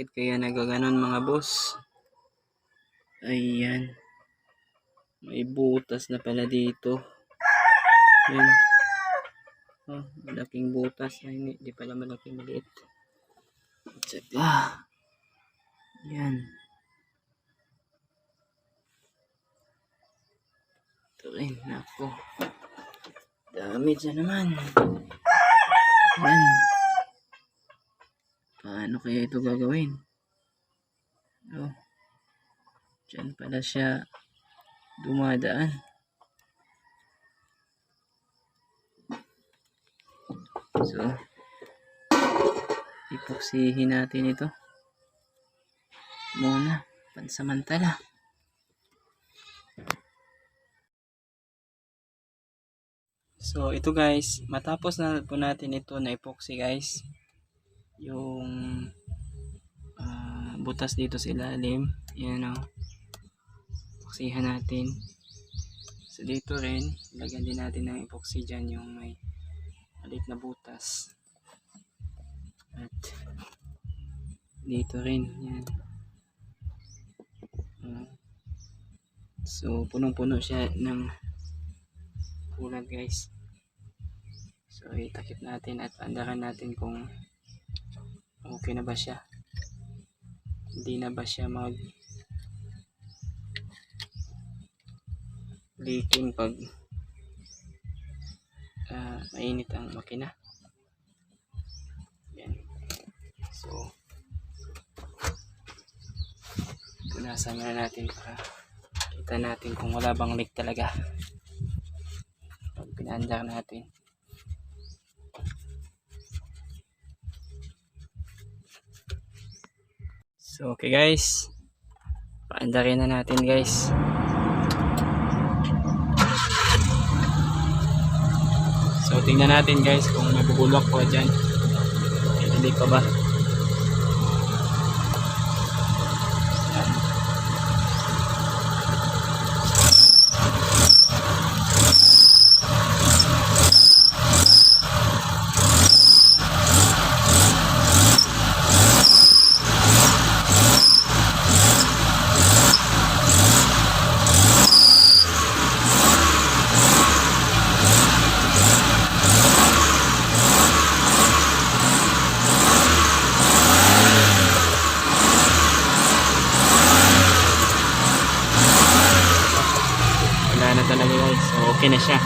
Bakit kaya nagaganon mga boss? Ayan. May butas na pala dito. Ayan. Oh, malaking butas. Ay, hindi pala malaki, maliit. Tsaka. Ayan. Ito rin. Ako. Damage na naman. Ayan. Paano kaya ito gagawin? Oh. Diyan pala siya dumadaan. So, ipoksihin natin ito muna, pansamantala. So, ito guys, matapos na po natin ito na epoxy guys, yung butas dito sa ilalim, yan o, epoxyhan natin. So, dito rin, lagyan din natin ng epoxy dyan, yung may maliit na butas. At dito rin, yan. So, punong-puno siya ng bulag guys. So, itakip natin at andaran natin kung okay na ba siya. Hindi na ba siya mag leaking pag mainit ang makina. Yan. So, punasan na natin para kita natin kung wala bang leak talaga pag pinaandar natin. So, okay guys, paandarin na natin guys. So, tingnan natin guys kung may bubulwak po dyan. Hindi pa ba? Na talaga guys, so okay na siya.